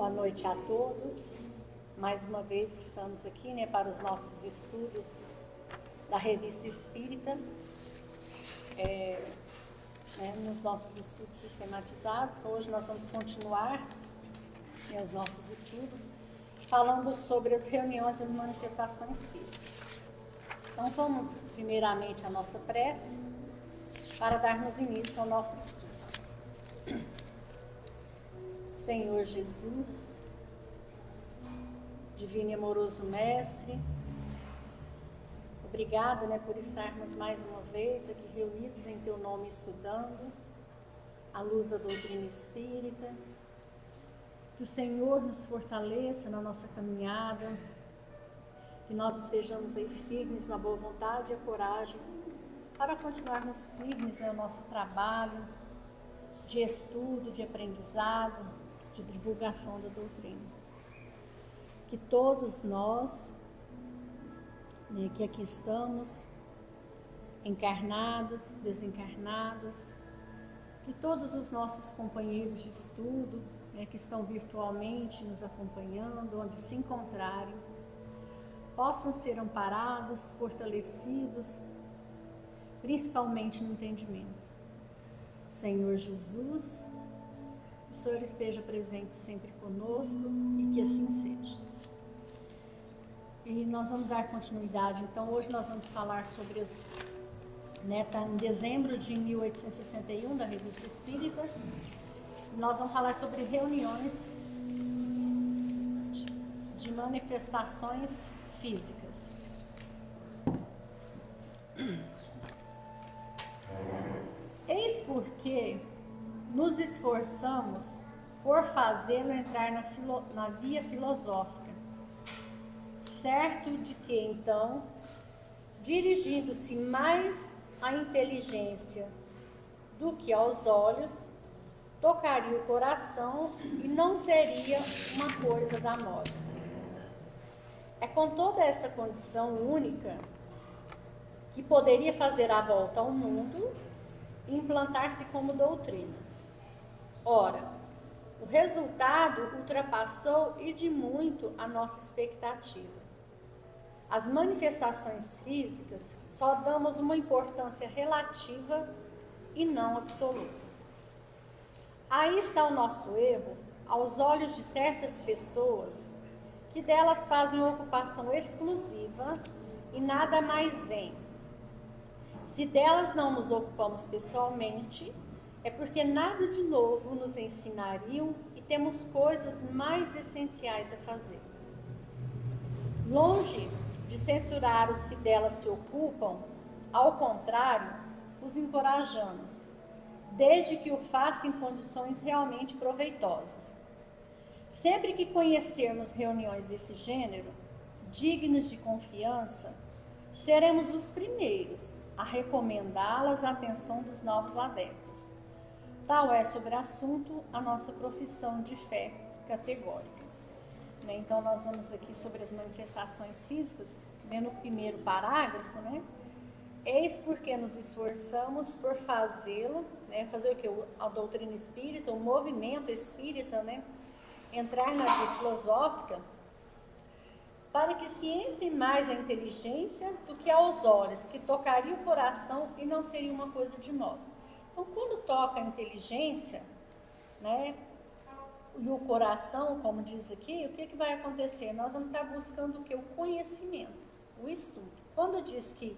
Boa noite a todos. Mais uma vez estamos aqui, para os nossos estudos da Revista Espírita, nos nossos estudos sistematizados. Hoje nós vamos continuar os nossos estudos falando sobre as reuniões e as manifestações físicas. Então vamos primeiramente à nossa prece para darmos início ao nosso estudo. Senhor Jesus, Divino e amoroso Mestre, obrigada por estarmos mais uma vez aqui reunidos em Teu nome estudando a luz da doutrina espírita. Que o Senhor nos fortaleça na nossa caminhada, que nós estejamos aí firmes na boa vontade e a coragem para continuarmos firmes no nosso trabalho de estudo, de aprendizado, de divulgação da doutrina. Que todos nós, que aqui estamos, encarnados, desencarnados, que todos os nossos companheiros de estudo, que estão virtualmente nos acompanhando, onde se encontrarem, possam ser amparados, fortalecidos, principalmente no entendimento. Senhor Jesus, o Senhor esteja presente sempre conosco e que assim seja. E nós vamos dar continuidade. Então, hoje nós vamos falar sobre está em dezembro de 1861, da Revista Espírita. Nós vamos falar sobre reuniões de manifestações físicas. Eis porque nos esforçamos por fazê-lo entrar na via filosófica, certo de que, então, dirigindo-se mais à inteligência do que aos olhos, tocaria o coração e não seria uma coisa da moda. É com toda esta condição única que poderia fazer a volta ao mundo e implantar-se como doutrina. Ora, o resultado ultrapassou e de muito a nossa expectativa. As manifestações físicas só damos uma importância relativa e não absoluta. Aí está o nosso erro, aos olhos de certas pessoas, que delas fazem ocupação exclusiva e nada mais vem. Se delas não nos ocupamos pessoalmente, é porque nada de novo nos ensinariam e temos coisas mais essenciais a fazer. Longe de censurar os que delas se ocupam, ao contrário, os encorajamos, desde que o façam em condições realmente proveitosas. Sempre que conhecermos reuniões desse gênero, dignas de confiança, seremos os primeiros a recomendá-las à atenção dos novos adeptos. Tal é sobre o assunto a nossa profissão de fé categórica. Então nós vamos aqui sobre as manifestações físicas, vendo o primeiro parágrafo, Eis porque nos esforçamos por fazê-lo, fazer o que? A doutrina espírita, o movimento espírita, entrar na vida filosófica, para que se entre mais a inteligência do que aos olhos, que tocaria o coração e não seria uma coisa de moda. Então, quando toca a inteligência, e o coração, como diz aqui, o que vai acontecer? Nós vamos estar buscando o que? O conhecimento, o estudo. Quando diz que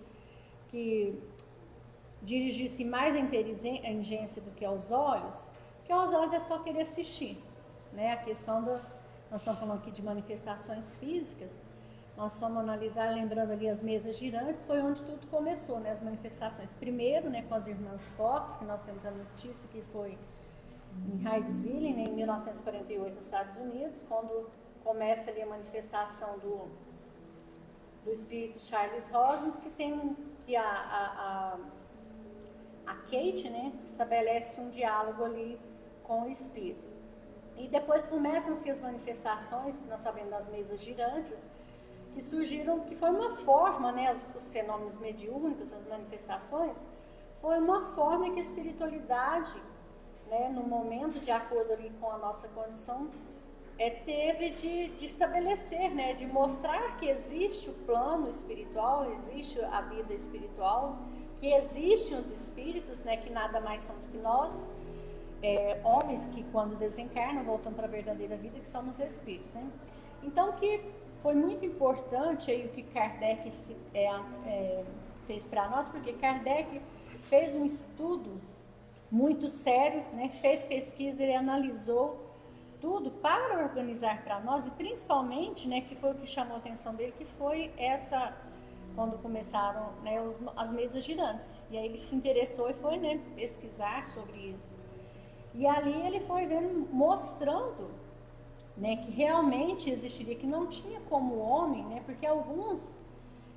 dirigir-se mais à inteligência do que aos olhos, que aos olhos é só querer assistir, A questão nós estamos falando aqui de manifestações físicas, nós vamos analisar, lembrando ali as mesas girantes, foi onde tudo começou, As manifestações. Primeiro, com as irmãs Fox, que nós temos a notícia que foi em Hydesville, em 1948, nos Estados Unidos, quando começa ali a manifestação do espírito Charles Rosens, que tem que a Kate, estabelece um diálogo ali com o espírito. E depois começam-se as manifestações, que nós sabemos das mesas girantes, que surgiram, que foi uma forma, os fenômenos mediúnicos, as manifestações, foi uma forma que a espiritualidade, no momento, de acordo ali com a nossa condição, teve de estabelecer, né, de mostrar que existe o plano espiritual, existe a vida espiritual, que existem os espíritos, né, que nada mais somos que nós, homens que quando desencarnam voltam para a verdadeira vida, que somos espíritos, né? Então que foi muito importante aí o que Kardec fez para nós, porque Kardec fez um estudo muito sério, né? Fez pesquisa, ele analisou tudo para organizar para nós, e principalmente, né, que foi o que chamou a atenção dele, que foi quando começaram, né, as mesas girantes. E aí ele se interessou e foi, né, pesquisar sobre isso. E ali ele foi vendo, mostrando, né, que realmente existiria, que não tinha como o homem, né, porque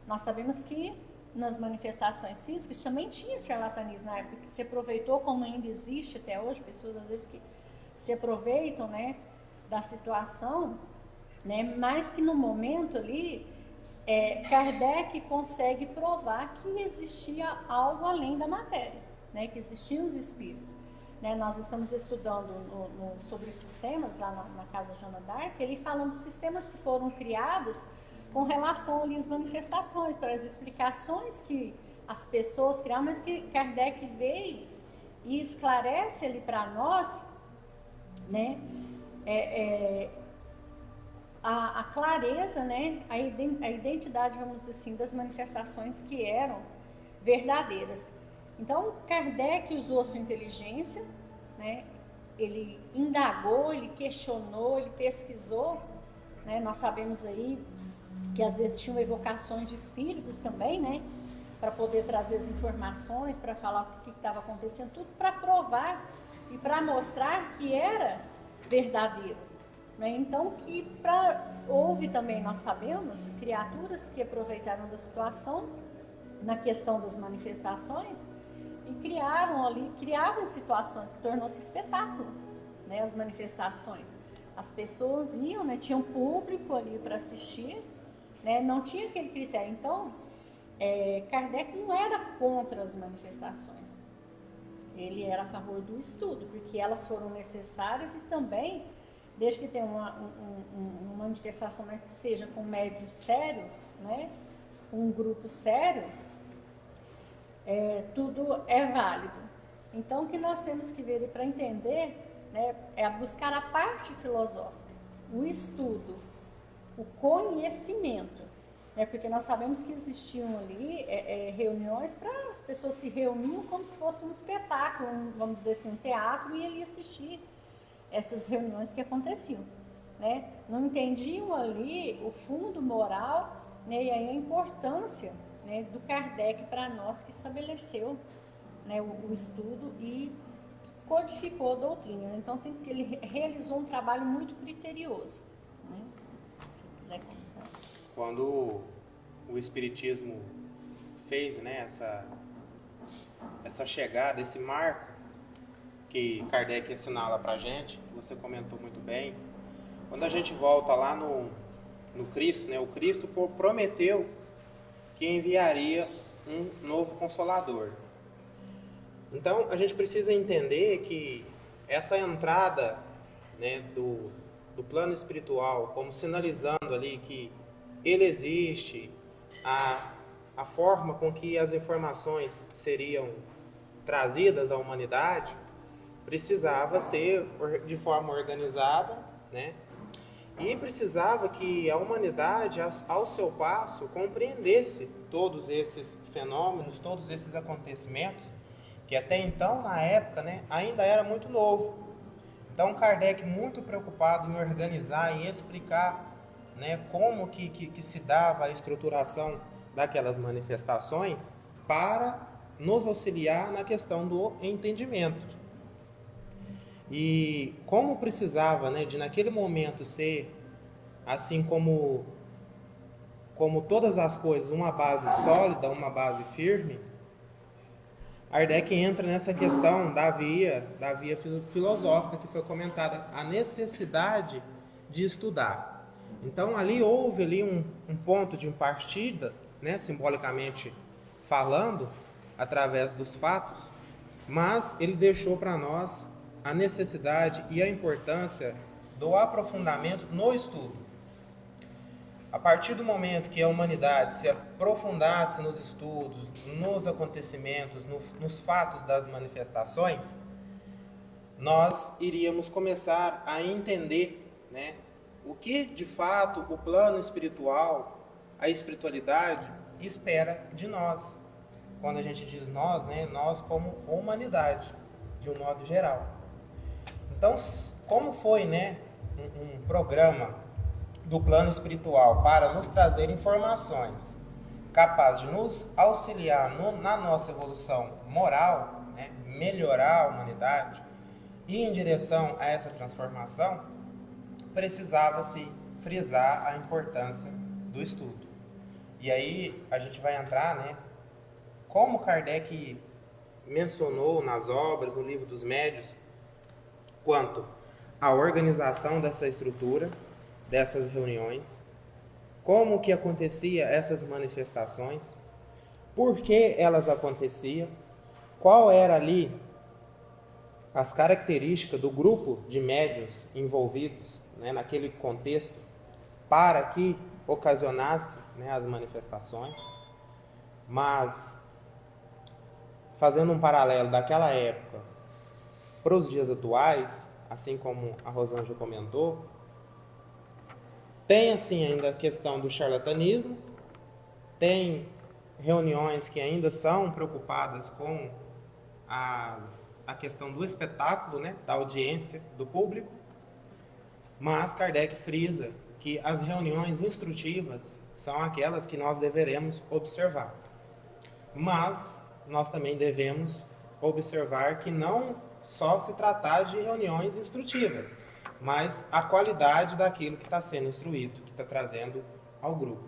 nós sabemos que nas manifestações físicas também tinha charlatanismo na época, que se aproveitou, como ainda existe até hoje, pessoas às vezes que se aproveitam, né, da situação, né, mas que no momento ali, Kardec consegue provar que existia algo além da matéria, né, que existiam os espíritos. Né, nós estamos estudando sobre os sistemas lá na Casa Joana d'Arc, ele falando dos sistemas que foram criados com relação ali às manifestações, para as explicações que as pessoas criaram, mas que Kardec veio e esclarece ali para nós, né, a clareza, né, a identidade, vamos dizer assim, das manifestações que eram verdadeiras. Então, Kardec usou a sua inteligência, né? Ele indagou, ele questionou, ele pesquisou, né? Nós sabemos aí que às vezes tinham evocações de espíritos também, né? Para poder trazer as informações, para falar o que estava acontecendo, tudo para provar e para mostrar que era verdadeiro, né? Então, houve também, nós sabemos, criaturas que aproveitaram da situação na questão das manifestações, e criavam situações que tornou-se espetáculo, né, as manifestações. As pessoas iam, né, tinham público ali para assistir, né, não tinha aquele critério. Então, Kardec não era contra as manifestações, ele era a favor do estudo, porque elas foram necessárias, e também, desde que tenha uma manifestação, mas que seja com médio sério, né, um grupo sério, tudo é válido. Então, o que nós temos que ver para entender, né, é buscar a parte filosófica, o estudo, o conhecimento, né, porque nós sabemos que existiam ali reuniões para as pessoas se reuniam como se fosse um espetáculo, vamos dizer assim, um teatro, e ele assistir essas reuniões que aconteciam, né? Não entendiam ali o fundo moral, né, e aí a importância, né, do Kardec para nós, que estabeleceu, né, o estudo e codificou a doutrina. Então, ele realizou um trabalho muito criterioso, né? Se quiser contar. Quando o Espiritismo fez, né, essa chegada, esse marco que Kardec assinala para a gente, você comentou muito bem, quando a gente volta lá no Cristo, né, o Cristo prometeu que enviaria um novo Consolador. Então, a gente precisa entender que essa entrada, né, do plano espiritual, como sinalizando ali que ele existe, a forma com que as informações seriam trazidas à humanidade, precisava ser de forma organizada, né? E precisava que a humanidade, ao seu passo, compreendesse todos esses fenômenos, todos esses acontecimentos, que até então, na época, né, ainda era muito novo. Então, Kardec, muito preocupado em organizar, em explicar, né, como que se dava a estruturação daquelas manifestações, para nos auxiliar na questão do entendimento. E como precisava, né, de naquele momento ser, assim como todas as coisas, uma base sólida, uma base firme, Kardec entra nessa questão da via filosófica que foi comentada, a necessidade de estudar. Então ali houve ali um ponto de partida, né, simbolicamente falando, através dos fatos, mas ele deixou para nós a necessidade e a importância do aprofundamento no estudo. A partir do momento que a humanidade se aprofundasse nos estudos, nos acontecimentos, nos fatos das manifestações, nós iríamos começar a entender, né, o que de fato o plano espiritual, a espiritualidade espera de nós. Quando a gente diz nós, né, nós como humanidade, de um modo geral. Então, como foi, né, um programa do plano espiritual para nos trazer informações capazes de nos auxiliar na nossa evolução moral, né, melhorar a humanidade e em direção a essa transformação, precisava-se frisar a importância do estudo. E aí a gente vai entrar, né, como Kardec mencionou nas obras, no Livro dos Médiuns, quanto à organização dessa estrutura, dessas reuniões, como que acontecia essas manifestações, por que elas aconteciam, qual era ali as características do grupo de médiuns envolvidos, né, naquele contexto para que ocasionasse, né, as manifestações. Mas fazendo um paralelo daquela época para os dias atuais, assim como a Rosângela comentou, tem assim ainda a questão do charlatanismo, tem reuniões que ainda são preocupadas com a questão do espetáculo, né, da audiência, do público, mas Kardec frisa que as reuniões instrutivas são aquelas que nós deveremos observar. Mas nós também devemos observar que não só se tratar de reuniões instrutivas, mas a qualidade daquilo que está sendo instruído, que está trazendo ao grupo.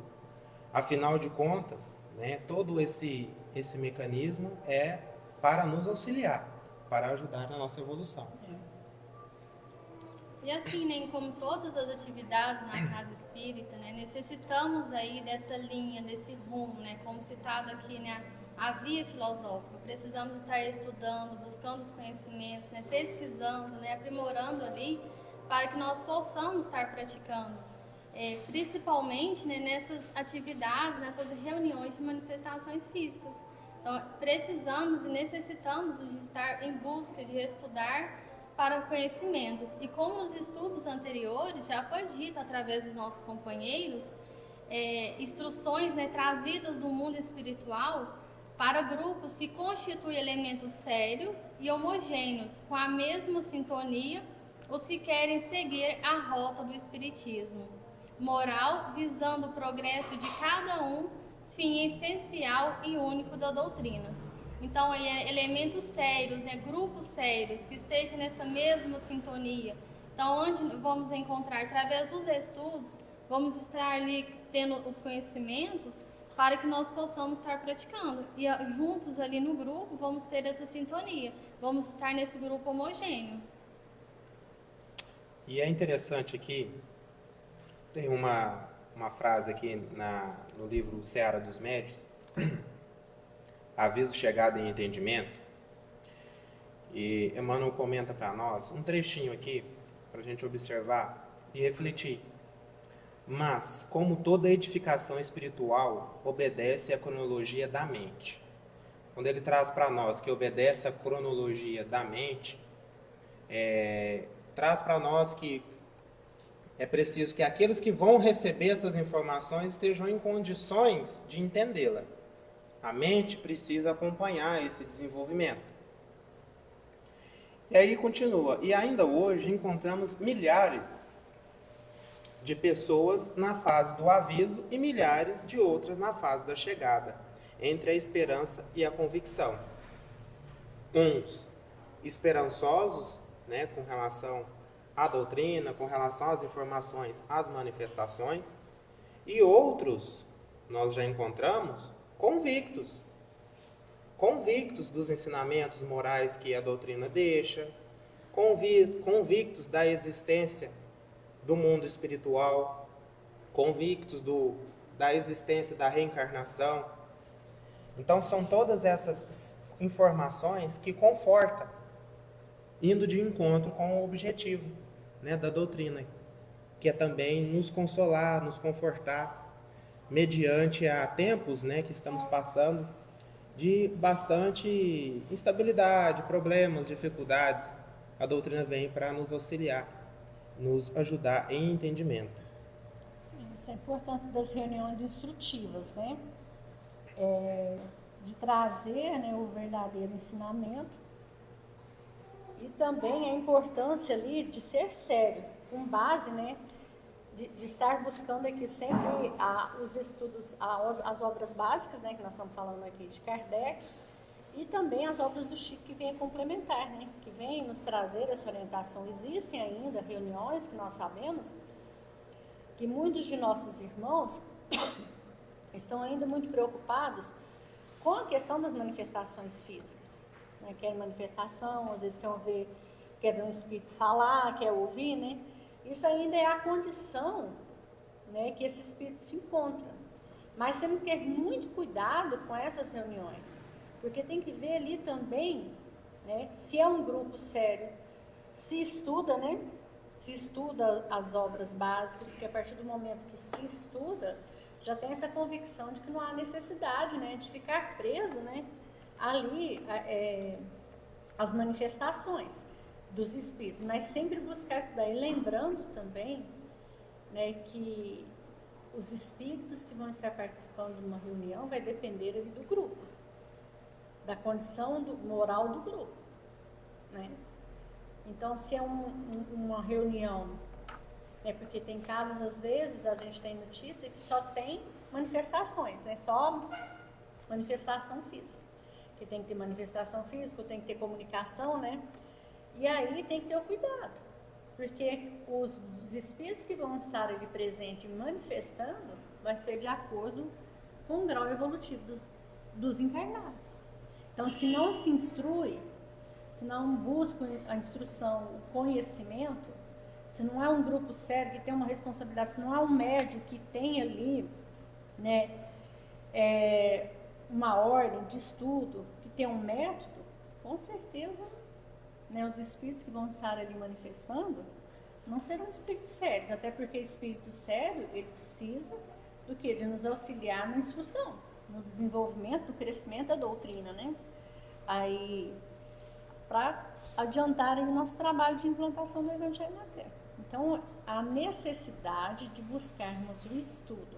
Afinal de contas, né, todo esse mecanismo é para nos auxiliar, para ajudar na nossa evolução. E assim, né, como todas as atividades na casa espírita, né, necessitamos aí dessa linha, desse rumo, né, como citado aqui, né, a via filosófica. Precisamos estar estudando, buscando os conhecimentos, né, pesquisando, né, aprimorando ali, para que nós possamos estar praticando. Principalmente, né, nessas atividades, nessas reuniões de manifestações físicas. Então, precisamos e necessitamos de estar em busca de estudar para conhecimentos. E como nos estudos anteriores já foi dito através dos nossos companheiros, instruções, né, trazidas do mundo espiritual para grupos que constituem elementos sérios e homogêneos, com a mesma sintonia, os que querem seguir a rota do espiritismo. Moral, visando o progresso de cada um, fim essencial e único da doutrina. Então, aí, elementos sérios, né, grupos sérios, que estejam nessa mesma sintonia. Então, onde vamos encontrar, através dos estudos, vamos estar ali tendo os conhecimentos para que nós possamos estar praticando. E juntos ali no grupo, vamos ter essa sintonia. Vamos estar nesse grupo homogêneo. E é interessante aqui, tem uma frase aqui no livro Seara dos Médiuns, Aviso, Chegada e Entendimento, e Emmanuel comenta para nós um trechinho aqui, para a gente observar e refletir. Mas, como toda edificação espiritual, obedece à cronologia da mente. Quando ele traz para nós que obedece à cronologia da mente, traz para nós que é preciso que aqueles que vão receber essas informações estejam em condições de entendê-la. A mente precisa acompanhar esse desenvolvimento. E aí continua. E ainda hoje encontramos milhares de pessoas na fase do aviso e milhares de outras na fase da chegada, entre a esperança e a convicção. Uns esperançosos, né, com relação à doutrina, com relação às informações, às manifestações, e outros, nós já encontramos, convictos dos ensinamentos morais que a doutrina deixa, convictos da existência do mundo espiritual, convictos da existência da reencarnação. Então, são todas essas informações que confortam, indo de encontro com o objetivo, né, da doutrina, que é também nos consolar, nos confortar, mediante a tempos, né, que estamos passando de bastante instabilidade, problemas, dificuldades. A doutrina vem para nos auxiliar, nos ajudar em entendimento. Essa é a importância das reuniões instrutivas, né? De trazer, né, o verdadeiro ensinamento, e também a importância ali de ser sério, com base, né, de estar buscando aqui sempre os estudos, as obras básicas, né, que nós estamos falando aqui de Kardec, e também as obras do Chico que vêm complementar, né, que vêm nos trazer essa orientação. Existem ainda reuniões que nós sabemos que muitos de nossos irmãos estão ainda muito preocupados com a questão das manifestações físicas, né? Quer manifestação, às vezes quer ver um espírito falar, quer ouvir, né? Isso ainda é a condição, né, que esse espírito se encontra. Mas temos que ter muito cuidado com essas reuniões, porque tem que ver ali também, né, se é um grupo sério, se estuda, né? Se estuda as obras básicas, porque a partir do momento que se estuda, já tem essa convicção de que não há necessidade, né, de ficar preso, né, ali as manifestações dos espíritos, mas sempre buscar estudar. E lembrando também, né, que os espíritos que vão estar participando de uma reunião vai depender ali do grupo, da condição moral do grupo, né? Então, se é uma reunião, né, porque tem casos, às vezes, a gente tem notícia que só tem manifestações, né, só manifestação física. Que tem que ter manifestação física, tem que ter comunicação, né? E aí tem que ter o cuidado, porque os espíritos que vão estar ali presentes manifestando vai ser de acordo com o grau evolutivo dos encarnados. Então, se não se instrui, se não busca a instrução, o conhecimento, se não é um grupo sério que tem uma responsabilidade, se não é um médium que tem ali, né, uma ordem de estudo, que tem um método, com certeza, né, os espíritos que vão estar ali manifestando não serão espíritos sérios, até porque espírito sério, ele precisa do quê? De nos auxiliar na instrução, no desenvolvimento, no crescimento da doutrina, né? Aí, para adiantarem o nosso trabalho de implantação do Evangelho na Terra. Então, a necessidade de buscarmos o estudo.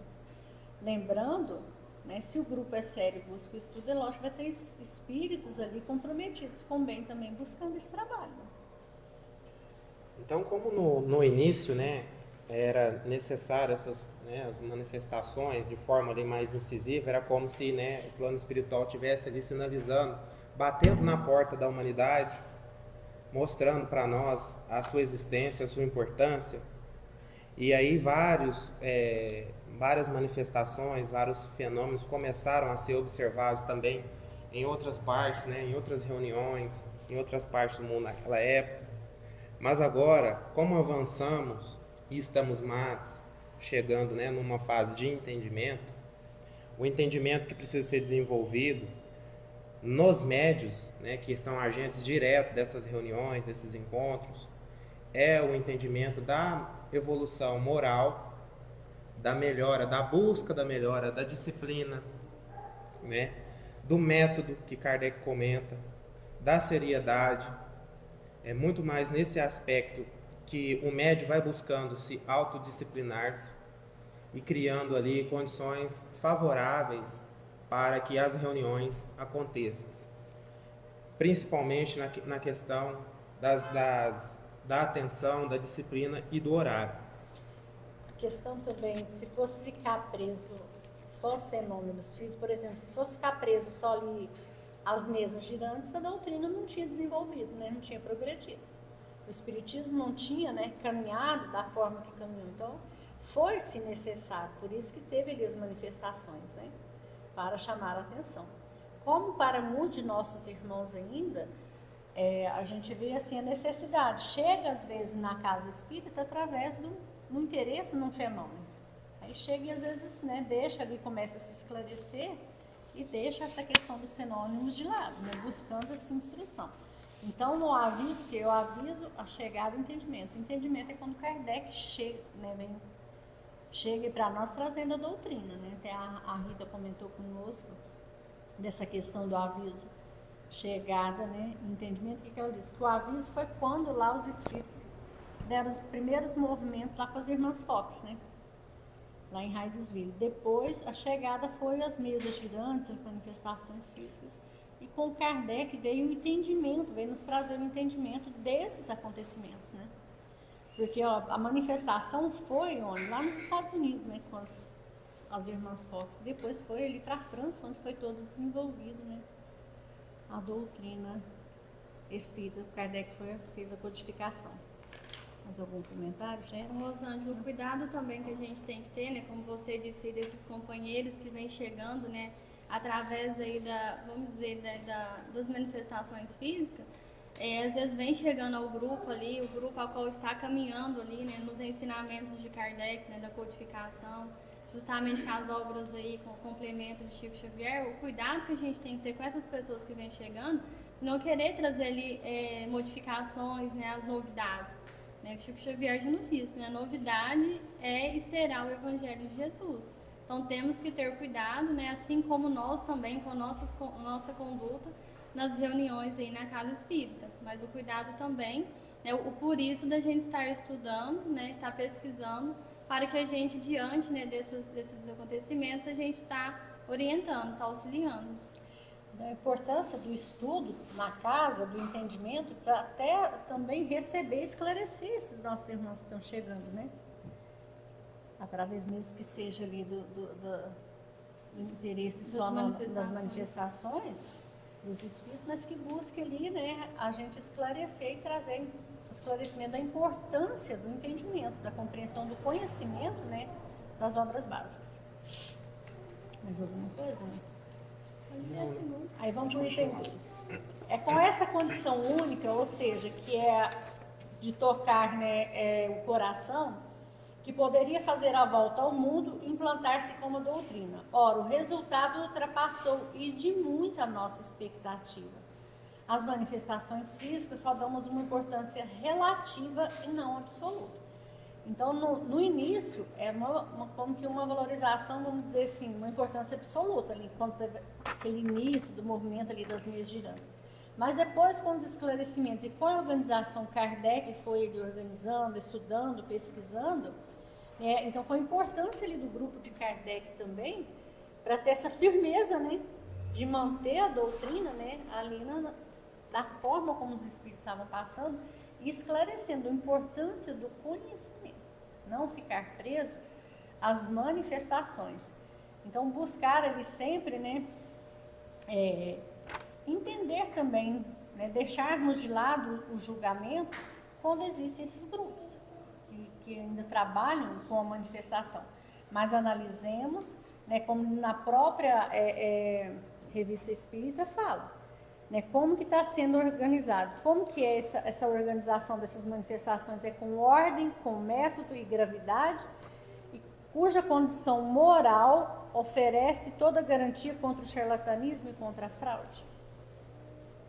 Lembrando, né, se o grupo é sério e busca o estudo, é lógico que vai ter espíritos ali comprometidos com o bem também, buscando esse trabalho. Então, como no início, né, era necessário essas, né, as manifestações de forma ali mais incisiva, era como se, né, o plano espiritual estivesse ali sinalizando, batendo na porta da humanidade, mostrando para nós a sua existência, a sua importância. E aí várias manifestações, vários fenômenos começaram a ser observados também em outras partes, né, em outras reuniões, em outras partes do mundo naquela época. Mas agora, como avançamos e estamos mais chegando, né, numa fase de entendimento, o entendimento que precisa ser desenvolvido nos médios, né, que são agentes diretos dessas reuniões, desses encontros, é o entendimento da evolução moral, da melhora, da busca da melhora, da disciplina, né, do método que Kardec comenta, da seriedade. É muito mais nesse aspecto que o médium vai buscando se autodisciplinar-se e criando ali condições favoráveis para que as reuniões aconteçam. Principalmente na questão da atenção, da disciplina e do horário. A questão também, se fosse ficar preso só aos fenômenos físicos, por exemplo, se fosse ficar preso só ali as mesas girantes, a doutrina não tinha desenvolvido, né? Não tinha progredido. O Espiritismo não tinha, né, caminhado da forma que caminhou. Então, foi-se necessário, por isso que teve ali as manifestações, né, para chamar a atenção. Como para muitos de nossos irmãos ainda, a gente vê assim a necessidade. Chega às vezes na casa espírita através do interesse num fenômeno. Aí chega e às vezes, né, deixa ali, começa a se esclarecer e deixa essa questão dos fenômenos de lado, né, buscando essa instrução. Então, no aviso, que eu aviso a chegada do entendimento. O entendimento é quando Kardec chega, né, chega para nós trazendo a doutrina, né? Até a Rita comentou conosco dessa questão do aviso, chegada, né, entendimento. O que ela disse? Que o aviso foi quando lá os espíritos deram os primeiros movimentos lá com as irmãs Fox, né? Lá em Hydesville. Depois, a chegada foi as mesas girantes, as manifestações físicas. E com Kardec veio o entendimento, veio nos trazer o entendimento desses acontecimentos, né? Porque ó, a manifestação foi onde? Lá nos Estados Unidos, né? Com as irmãs Fox. Depois foi ali para a França, onde foi todo desenvolvido, né? A doutrina espírita. Kardec fez a codificação. Mais algum comentário, gente? Rosângela, o cuidado também que a gente tem que ter, né? Como você disse aí, desses companheiros que vêm chegando, né? Através aí vamos dizer, das manifestações físicas, às vezes vem chegando ao grupo ali, o grupo ao qual está caminhando ali, né? Nos ensinamentos de Kardec, né? Da codificação, justamente com as obras aí, com o complemento de Chico Xavier, o cuidado que a gente tem que ter com essas pessoas que vêm chegando, não querer trazer ali modificações, né? As novidades. Né, Chico Xavier já nos disse, né, a novidade é e será o Evangelho de Jesus. Então temos que ter cuidado, né, assim como nós também com nossa conduta nas reuniões aí na casa espírita. Mas o cuidado também, né, por isso da gente estar estudando, né, estar pesquisando, para que a gente, diante, né, desses acontecimentos, a gente está orientando, está auxiliando. A importância do estudo na casa, do entendimento, para até também receber e esclarecer esses nossos irmãos que estão chegando, né? Através mesmo que seja ali do interesse só das manifestações dos espíritos, mas que busque ali, né, a gente esclarecer e trazer o esclarecimento da importância do entendimento, da compreensão do conhecimento, né, das obras básicas. Mais alguma coisa, né? Aí vamos para o item 2. É com essa condição única, ou seja, que é de tocar, né, o coração, que poderia fazer a volta ao mundo e implantar-se como doutrina. Ora, o resultado ultrapassou e de muito a nossa expectativa. As manifestações físicas só damos uma importância relativa e não absoluta. Então, no início, é como que uma valorização, vamos dizer assim, uma importância absoluta, ali, quando teve aquele início do movimento ali das mesas girantes. Mas depois, com os esclarecimentos e com a organização Kardec, foi ele organizando, estudando, pesquisando, então foi a importância ali do grupo de Kardec também, para ter essa firmeza, né, de manter a doutrina, né, ali da forma como os espíritos estavam passando, e esclarecendo a importância do conhecimento, não ficar preso às manifestações. Então, buscar ali sempre, né, entender também, né, deixarmos de lado o julgamento quando existem esses grupos que ainda trabalham com a manifestação. Mas analisemos, né, como na própria Revista Espírita fala, né, como que está sendo organizado, como que é essa organização dessas manifestações, é com ordem, com método e gravidade, e cuja condição moral oferece toda a garantia contra o charlatanismo e contra a fraude.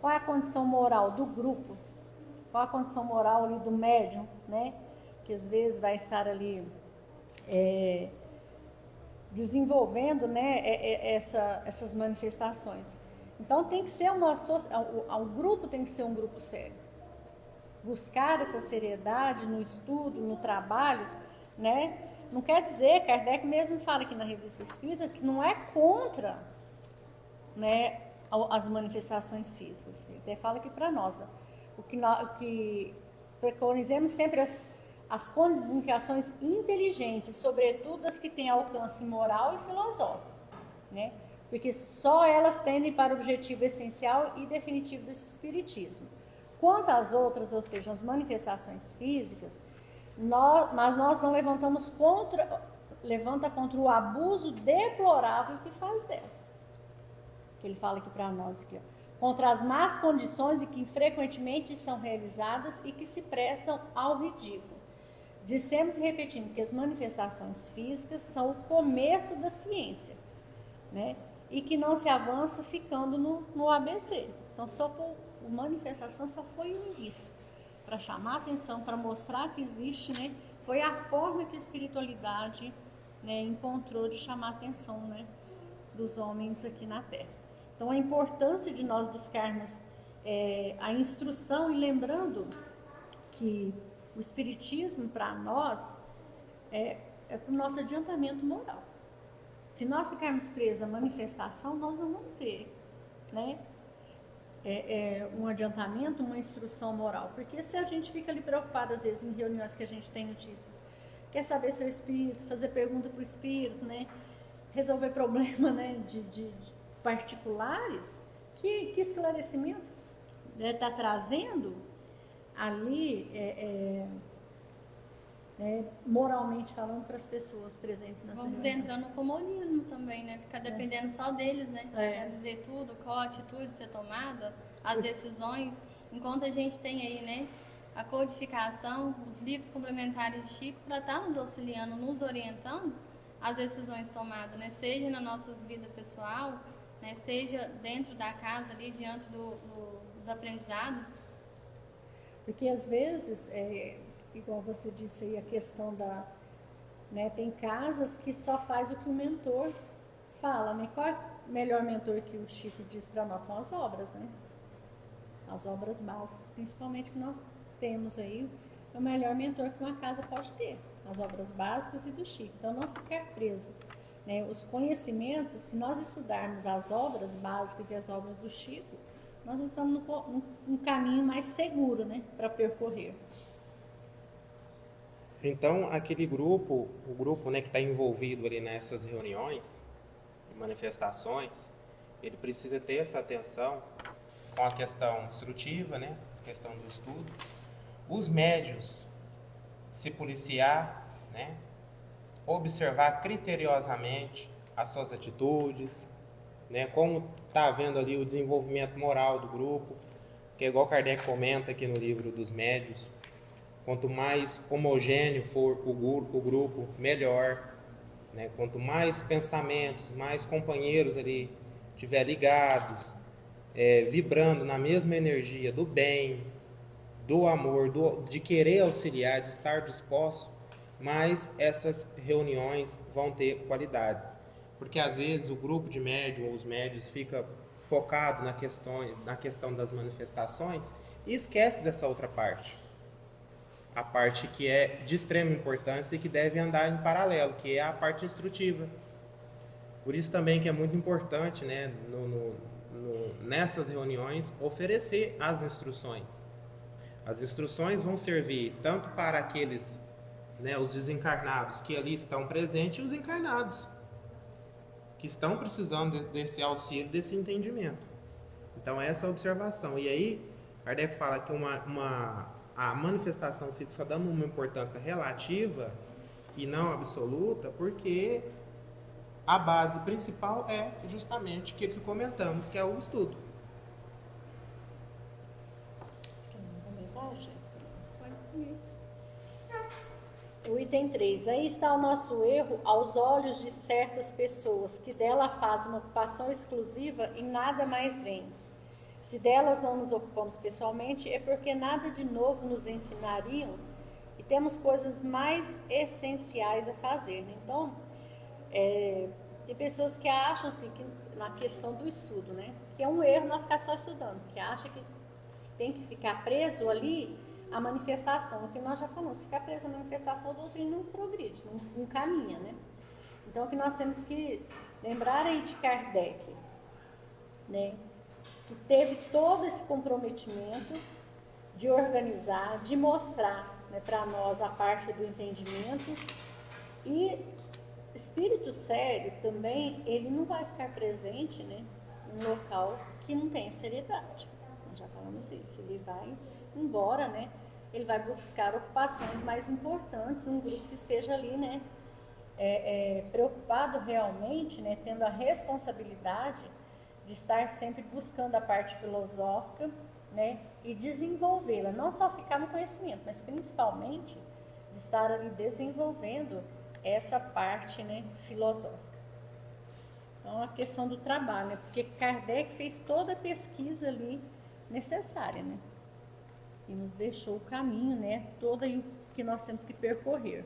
Qual é a condição moral do grupo? Qual a condição moral ali do médium, né, que às vezes vai estar ali desenvolvendo, né, essas manifestações? Então tem que ser o grupo tem que ser um grupo sério. Buscar essa seriedade no estudo, no trabalho, né? Não quer dizer, Kardec mesmo fala aqui na Revista Espírita, que não é contra, né, as manifestações físicas. Ele até fala aqui para nós, o que preconizemos sempre as comunicações inteligentes, sobretudo as que têm alcance moral e filosófico, né? Porque só elas tendem para o objetivo essencial e definitivo do espiritismo. Quanto às outras, ou seja, as manifestações físicas, mas nós não levanta contra o abuso deplorável que faz dela. Que ele fala aqui para nós, aqui, ó, contra as más condições e que frequentemente são realizadas e que se prestam ao ridículo. Dissemos e repetimos que as manifestações físicas são o começo da ciência, né? E que não se avança ficando no ABC. Então, só a manifestação só foi o início, para chamar a atenção, para mostrar que existe, né? Foi a forma que a espiritualidade, né, encontrou de chamar a atenção, né, dos homens aqui na Terra. Então, a importância de nós buscarmos a instrução, e lembrando que o Espiritismo, para nós, é para o nosso adiantamento moral. Se nós ficarmos presos à manifestação, nós não vamos ter, né, um adiantamento, uma instrução moral. Porque se a gente fica ali preocupado, às vezes, em reuniões que a gente tem notícias, quer saber seu espírito, fazer pergunta para o espírito, né, resolver problema, né, de particulares, que esclarecimento está trazendo ali, moralmente falando, para as pessoas presentes na Vamos reunião. entrar no comunismo também, né? Ficar dependendo só deles, né? Quer dizer tudo, qual atitude ser tomada, as decisões. Enquanto a gente tem aí, né, a codificação, os livros complementares de Chico, para estar nos auxiliando, nos orientando as decisões tomadas, né? Seja na nossa vida pessoal, né? Seja dentro da casa, ali, diante dos aprendizados. Porque às vezes, igual você disse aí, a questão da... Né, tem casas que só faz o que o mentor fala, né? Qual é o melhor mentor que o Chico diz para nós? São as obras, né? As obras básicas, principalmente, que nós temos aí, é o melhor mentor que uma casa pode ter. As obras básicas e do Chico. Então, não ficar preso, né? Os conhecimentos, se nós estudarmos as obras básicas e as obras do Chico, nós estamos num caminho mais seguro, né, para percorrer. Então, aquele grupo, o grupo, né, que está envolvido ali nessas reuniões, manifestações, ele precisa ter essa atenção com a questão instrutiva, né, a questão do estudo. Os médios se policiar, né, observar criteriosamente as suas atitudes, né, como está havendo ali o desenvolvimento moral do grupo, que é igual Kardec comenta aqui no livro dos médios, quanto mais homogêneo for o grupo, melhor, né? Quanto mais pensamentos, mais companheiros ali estiver ligados, vibrando na mesma energia do bem, do amor, de querer auxiliar, de estar disposto, mais essas reuniões vão ter qualidades. Porque às vezes o grupo de médium, os médios, fica focado na questão das manifestações e esquece dessa outra parte. A parte que é de extrema importância e que deve andar em paralelo, que é a parte instrutiva. Por isso também que é muito importante, né, nessas reuniões, oferecer as instruções. As instruções vão servir tanto para aqueles, né, os desencarnados que ali estão presentes, e os encarnados, que estão precisando desse auxílio, desse entendimento. Então, essa é a observação. E aí, Kardec fala que a manifestação física só dá uma importância relativa e não absoluta, porque a base principal é justamente aquilo que comentamos, que é o estudo. Você quer comentar, Jéssica? Pode seguir. O item 3. Aí está o nosso erro aos olhos de certas pessoas, que dela faz uma ocupação exclusiva e nada mais vem. Se delas não nos ocupamos pessoalmente, é porque nada de novo nos ensinariam e temos coisas mais essenciais a fazer, né? Então, tem pessoas que acham assim, que na questão do estudo, né, que é um erro não ficar só estudando, que acha que tem que ficar preso ali a manifestação, o que nós já falamos, se ficar preso à manifestação, a doutrina não progride, não caminha, né? Então, o que nós temos que lembrar aí de Kardec, né, que teve todo esse comprometimento de organizar, de mostrar, né, para nós a parte do entendimento. E espírito sério também, ele não vai ficar presente, né, num local que não tem seriedade. Nós já falamos isso, ele vai embora, né, ele vai buscar ocupações mais importantes, um grupo que esteja ali, né, preocupado realmente, né, tendo a responsabilidade de estar sempre buscando a parte filosófica, né, e desenvolvê-la, não só ficar no conhecimento, mas principalmente de estar ali desenvolvendo essa parte, né, filosófica. Então, a questão do trabalho, né, porque Kardec fez toda a pesquisa ali necessária, né? E nos deixou o caminho, né? Todo aí que nós temos que percorrer.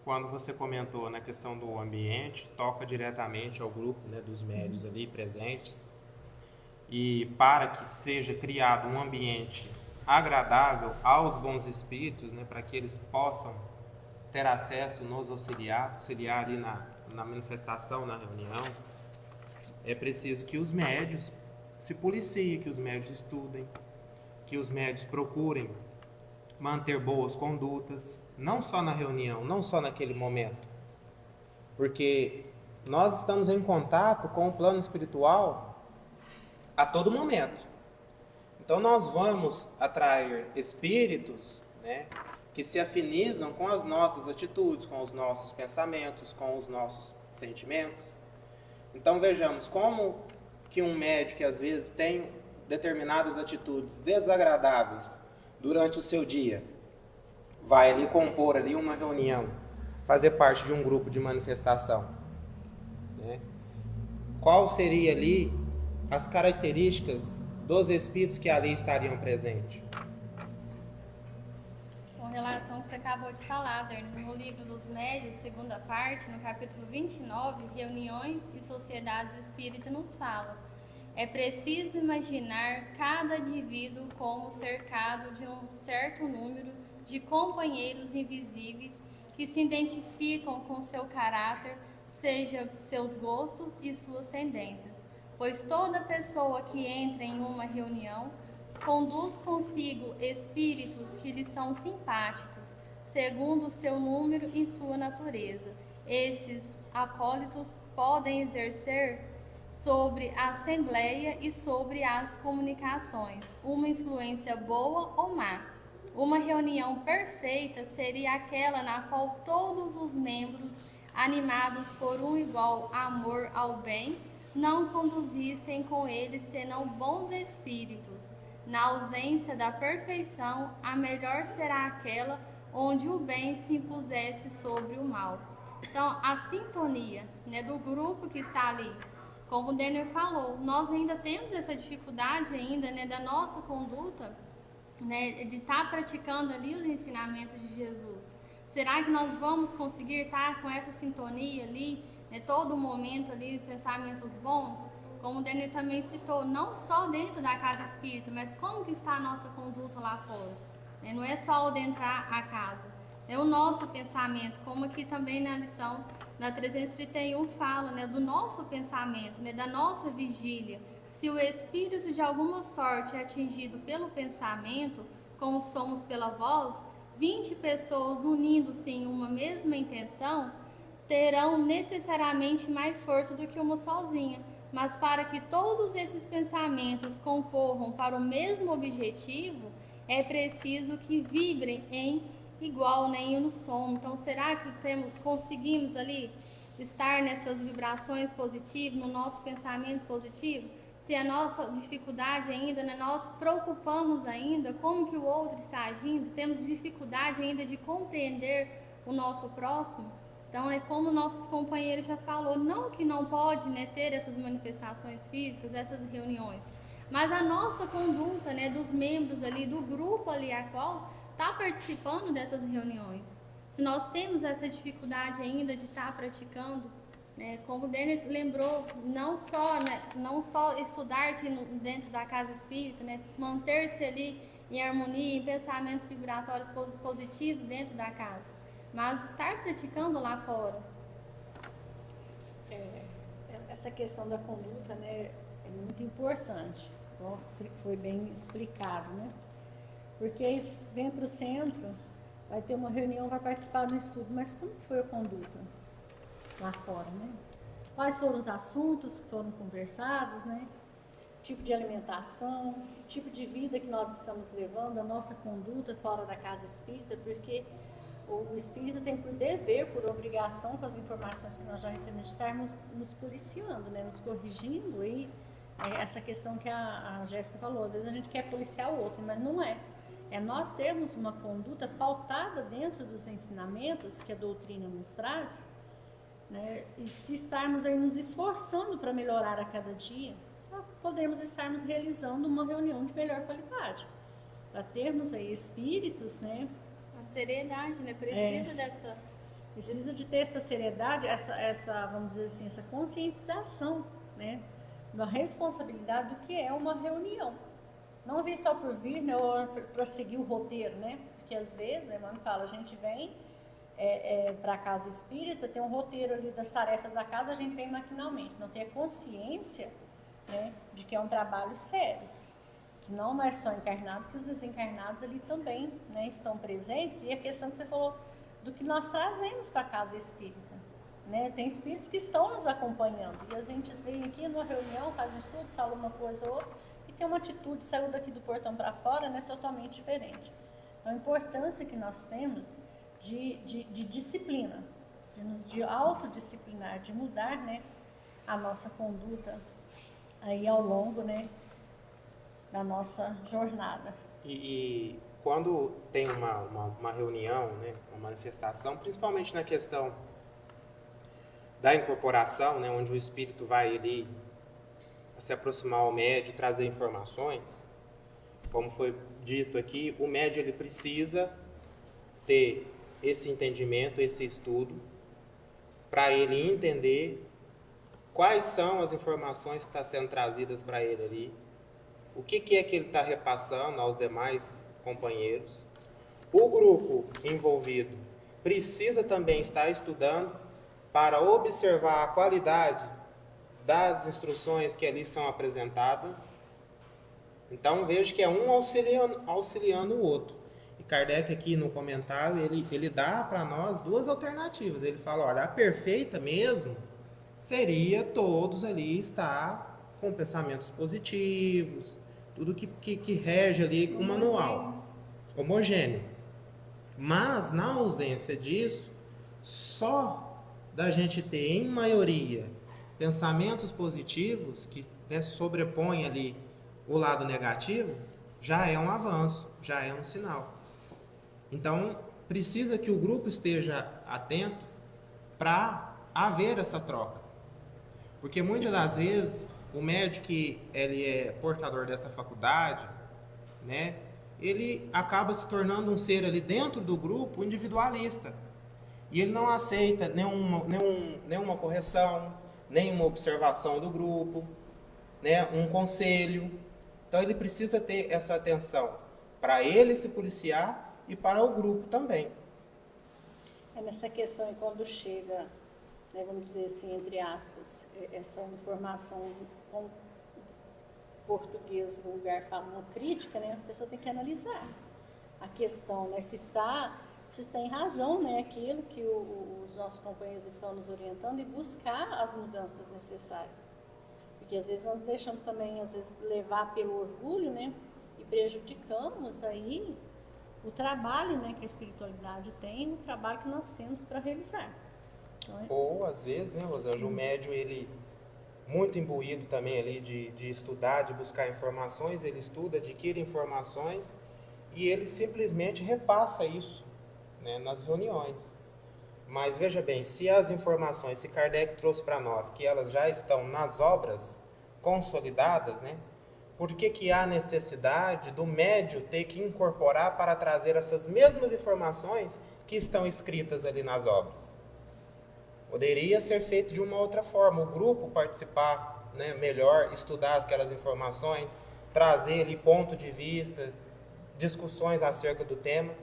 Quando você comentou na questão do ambiente, toca diretamente ao grupo, né, dos médios ali presentes. E para que seja criado um ambiente agradável aos bons espíritos, né, para que eles possam ter acesso, nos auxiliar ali na manifestação, na reunião, é preciso que os médios se policiem, que os médios estudem, que os médios procurem manter boas condutas, não só na reunião, não só naquele momento, porque nós estamos em contato com o plano espiritual a todo momento. Então nós vamos atrair espíritos, né, que se afinizam com as nossas atitudes, com os nossos pensamentos, com os nossos sentimentos. Então vejamos como que um médium que às vezes tem determinadas atitudes desagradáveis durante o seu dia, vai ali compor ali uma reunião, fazer parte de um grupo de manifestação, né? Qual seria ali as características dos espíritos que ali estariam presentes? Com relação ao que você acabou de falar, Dani, no livro dos médios, segunda parte, no capítulo 29, Reuniões e Sociedades Espíritas, nos fala: é preciso imaginar cada indivíduo como cercado de um certo número de companheiros invisíveis que se identificam com seu caráter, seja seus gostos e suas tendências, pois toda pessoa que entra em uma reunião conduz consigo espíritos que lhe são simpáticos, segundo o seu número e sua natureza. Esses acólitos podem exercer sobre a assembleia e sobre as comunicações uma influência boa ou má. Uma reunião perfeita seria aquela na qual todos os membros, animados por um igual amor ao bem, não conduzissem com eles senão bons espíritos. Na ausência da perfeição, a melhor será aquela onde o bem se impusesse sobre o mal. Então, a sintonia, né, do grupo que está ali, como o Denner falou, nós ainda temos essa dificuldade ainda, né, da nossa conduta, né, de estar praticando ali os ensinamentos de Jesus. Será que nós vamos conseguir estar com essa sintonia ali, né, todo momento ali, pensamentos bons? Como o Denner também citou, não só dentro da casa espírita, mas como que está a nossa conduta lá fora? Né? Não é só o de entrar a casa, é o nosso pensamento, como aqui também na lição na 331 fala, né, do nosso pensamento, né, da nossa vigília. Se o espírito de alguma sorte é atingido pelo pensamento, como somos pela voz, 20 pessoas unindo-se em uma mesma intenção terão necessariamente mais força do que uma sozinha. Mas para que todos esses pensamentos concorram para o mesmo objetivo, é preciso que vibrem em igual, né, em unissono. Então, será que conseguimos ali estar nessas vibrações positivas, no nosso pensamento positivo? Se a nossa dificuldade ainda, né, nós preocupamos ainda como que o outro está agindo, temos dificuldade ainda de compreender o nosso próximo. Então, é como nossos companheiros já falou, não que não pode, né, ter essas manifestações físicas, essas reuniões, mas a nossa conduta, né, dos membros ali, do grupo ali a qual está participando dessas reuniões. Se nós temos essa dificuldade ainda de estar praticando, né, como o Denner lembrou, não só estudar aqui dentro da casa espírita, né, manter-se ali em harmonia, em pensamentos vibratórios positivos dentro da casa, mas estar praticando lá fora. Essa questão da conduta, né, é muito importante. Bom, foi bem explicado, né? Porque vem para o centro, vai ter uma reunião, vai participar do estudo, mas como foi a conduta lá fora, né? Quais foram os assuntos que foram conversados, né? Tipo de alimentação, tipo de vida que nós estamos levando, a nossa conduta fora da casa espírita, porque o espírita tem por dever, por obrigação, com as informações que nós já recebemos, de estarmos nos policiando, né? Nos corrigindo. E essa questão que a Jéssica falou, às vezes a gente quer policiar o outro, mas não é. É nós termos uma conduta pautada dentro dos ensinamentos que a doutrina nos traz, né? E se estarmos aí nos esforçando para melhorar a cada dia, para podermos estarmos realizando uma reunião de melhor qualidade, para termos aí espíritos, né? A seriedade, né? Precisa dessa... Precisa de ter essa seriedade, essa, vamos dizer assim, essa conscientização, né? Da responsabilidade do que é uma reunião. Não vir só por vir, né? Ou para seguir o roteiro, né? Porque às vezes, o irmão fala, a gente vem para a casa espírita, tem um roteiro ali das tarefas da casa, a gente vem maquinalmente, não tem a consciência, né, de que é um trabalho sério, que não é só encarnado, que os desencarnados ali também, né, estão presentes, e a questão que você falou do que nós trazemos para a casa espírita, né, tem espíritos que estão nos acompanhando, e a gente vem aqui numa reunião, faz um estudo, fala uma coisa ou outra, e tem uma atitude, saiu daqui do portão para fora, né, totalmente diferente. Então a importância que nós temos de disciplina, de autodisciplinar, de mudar, né, a nossa conduta aí ao longo, né, da nossa jornada. E quando tem uma reunião, né, uma manifestação, principalmente na questão da incorporação, né, onde o espírito vai ali se aproximar ao médium e trazer informações, como foi dito aqui, o médium ele precisa ter esse entendimento, esse estudo, para ele entender quais são as informações que estão sendo trazidas para ele ali, o que é que ele está repassando aos demais companheiros. O grupo envolvido precisa também estar estudando para observar a qualidade das instruções que ali são apresentadas. Então veja que é um auxiliando o outro. Kardec aqui no comentário, ele dá para nós duas alternativas. Ele fala, olha, a perfeita mesmo seria todos ali estar com pensamentos positivos, tudo que rege ali o manual, homogêneo. Mas, na ausência disso, só da gente ter, em maioria, pensamentos positivos, que, né, sobrepõem ali o lado negativo, já é um avanço, já é um sinal. Então, precisa que o grupo esteja atento para haver essa troca. Porque muitas das vezes, o médico que ele é portador dessa faculdade, né, ele acaba se tornando um ser ali dentro do grupo individualista. E ele não aceita nenhuma correção, nenhuma observação do grupo, né, um conselho. Então, ele precisa ter essa atenção para ele se policiar e para o grupo também. É nessa questão, quando chega, né, vamos dizer assim, entre aspas, essa informação com português vulgar fala uma crítica, né, a pessoa tem que analisar a questão, né, se tem razão, né, aquilo que os nossos companheiros estão nos orientando, e buscar as mudanças necessárias. Porque às vezes nós deixamos também, às vezes, levar pelo orgulho, né, e prejudicamos aí o trabalho, né, que a espiritualidade tem, o trabalho que nós temos para realizar. Então, ou às vezes, né, Rosângela, o médium, ele muito imbuído também ali de estudar, de buscar informações, ele estuda, adquire informações e ele simplesmente repassa isso, né, nas reuniões. Mas veja bem, se as informações, se Kardec trouxe para nós que elas já estão nas obras consolidadas, né, por que há necessidade do médium ter que incorporar para trazer essas mesmas informações que estão escritas ali nas obras? Poderia ser feito de uma outra forma, o grupo participar, né, melhor, estudar aquelas informações, trazer ali ponto de vista, discussões acerca do tema,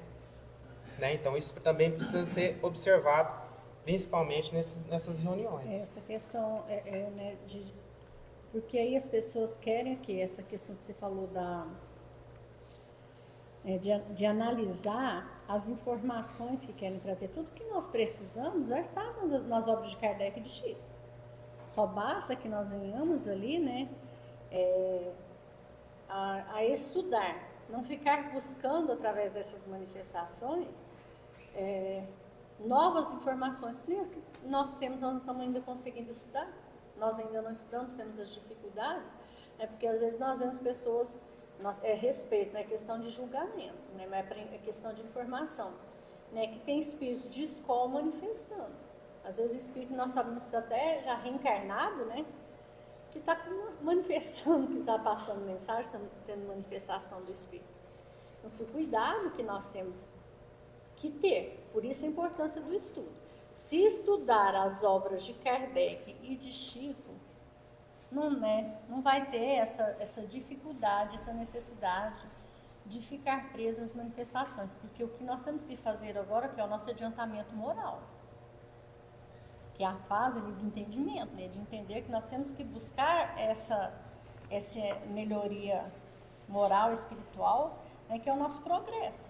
né? Então isso também precisa ser observado, principalmente nessas reuniões. Essa questão né, porque aí as pessoas querem que essa questão que você falou de analisar as informações que querem trazer, tudo que nós precisamos já está nas obras de Kardec e de Chico. Só basta que nós venhamos ali, né, a estudar, não ficar buscando através dessas manifestações novas informações. Nós não estamos ainda conseguindo estudar, nós ainda não estudamos, temos as dificuldades, porque às vezes nós vemos pessoas, respeito, não é questão de julgamento, né, mas é questão de informação, né, que tem espírito de escola manifestando. Às vezes espírito nós sabemos até já reencarnado, né, que está manifestando, que está passando mensagem, está tendo manifestação do Espírito. Então, se o cuidado que nós temos que ter, por isso a importância do estudo. Se estudar as obras de Kardec e de Chico, não vai ter essa dificuldade, essa necessidade de ficar preso às manifestações, porque o que nós temos que fazer agora que é o nosso adiantamento moral, que é a fase ali do entendimento, né, de entender que nós temos que buscar essa melhoria moral, espiritual, né, que é o nosso progresso,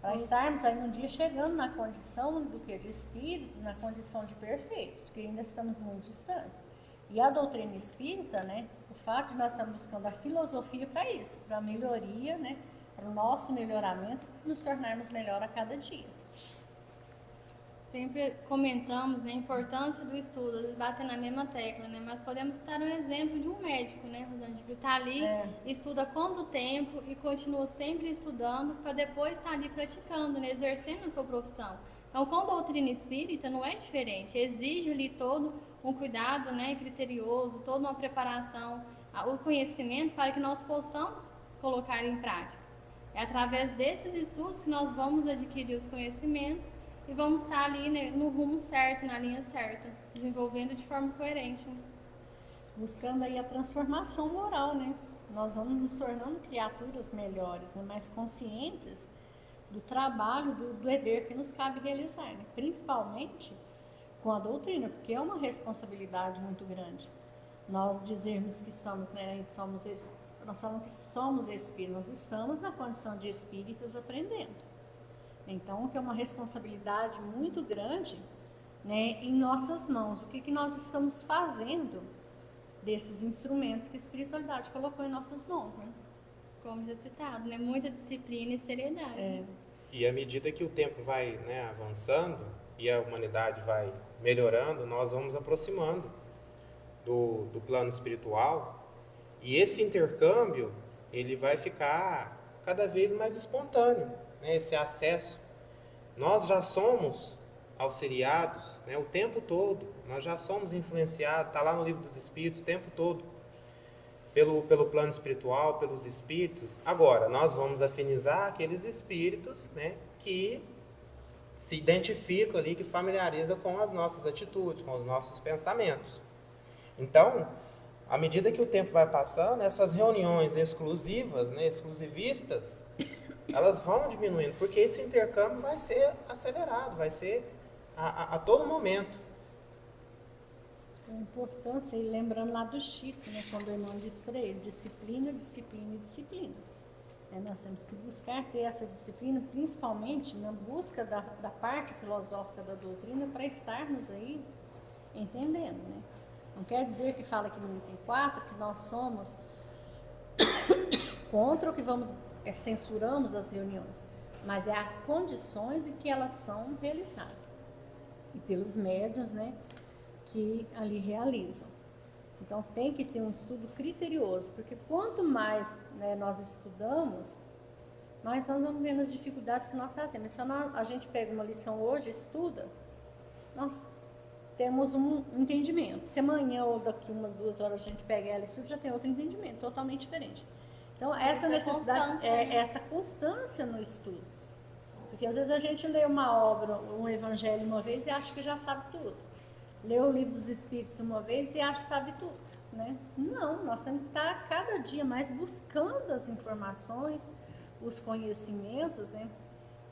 para estarmos aí um dia chegando na condição do que? De espíritos, na condição de perfeitos, porque ainda estamos muito distantes. E a doutrina espírita, né, o fato de nós estarmos buscando a filosofia para isso, para a melhoria, né, para o nosso melhoramento, nos tornarmos melhor a cada dia. Sempre comentamos, né, a importância do estudo, bater na mesma tecla, né, mas podemos citar um exemplo de um médico, né, Rosângela, que está ali, estuda quanto tempo e continua sempre estudando para depois estar ali praticando, né, exercendo a sua profissão. Então, com a doutrina espírita não é diferente, exige ali todo um cuidado, né, criterioso, toda uma preparação, o conhecimento para que nós possamos colocar em prática. É através desses estudos que nós vamos adquirir os conhecimentos e vamos estar ali, né, no rumo certo, na linha certa, desenvolvendo de forma coerente. Né? Buscando aí a transformação moral, né? Nós vamos nos tornando criaturas melhores, né, mais conscientes do trabalho, do dever que nos cabe realizar, né? Principalmente com a doutrina, porque é uma responsabilidade muito grande. Nós dizermos que estamos, né, nós falamos que somos espíritos, nós estamos na condição de espíritas aprendendo. Então, que é uma responsabilidade muito grande, né, em nossas mãos. O que nós estamos fazendo desses instrumentos que a espiritualidade colocou em nossas mãos, né? Como já citado, né? Muita disciplina e seriedade. E à medida que o tempo vai, né, avançando e a humanidade vai melhorando, nós vamos aproximando do plano espiritual e esse intercâmbio ele vai ficar cada vez mais espontâneo, né, esse acesso. Nós já somos auxiliados, né, o tempo todo, nós já somos influenciados, está lá no Livro dos Espíritos o tempo todo, pelo plano espiritual, pelos espíritos. Agora, nós vamos afinizar aqueles espíritos, né, que se identificam ali, que familiarizam com as nossas atitudes, com os nossos pensamentos. Então, à medida que o tempo vai passando, essas reuniões exclusivas, né, exclusivistas, elas vão diminuindo, porque esse intercâmbio vai ser acelerado, vai ser a todo momento. A importância, e lembrando lá do Chico, né, quando o irmão disse para ele, disciplina, disciplina e disciplina. Nós temos que buscar ter essa disciplina, principalmente na busca da parte filosófica da doutrina, para estarmos aí entendendo, né? Não quer dizer que fala aqui no item 4 que nós somos contra o que censuramos as reuniões, mas é as condições em que elas são realizadas e pelos médiuns, né, que ali realizam. Então tem que ter um estudo criterioso, porque quanto mais, né, nós estudamos, mais nós vamos vendo as dificuldades que nós fazemos. Se a gente pega uma lição hoje, estuda, nós temos um entendimento. Se amanhã ou daqui umas 2 horas a gente pega ela e estuda, já tem outro entendimento, totalmente diferente. Então essa necessidade, essa constância no estudo. Porque às vezes a gente lê uma obra, um evangelho uma vez e acha que já sabe tudo. Lê o Livro dos Espíritos uma vez e acha que sabe tudo, né? Não, nós temos que estar cada dia mais buscando as informações, os conhecimentos, né?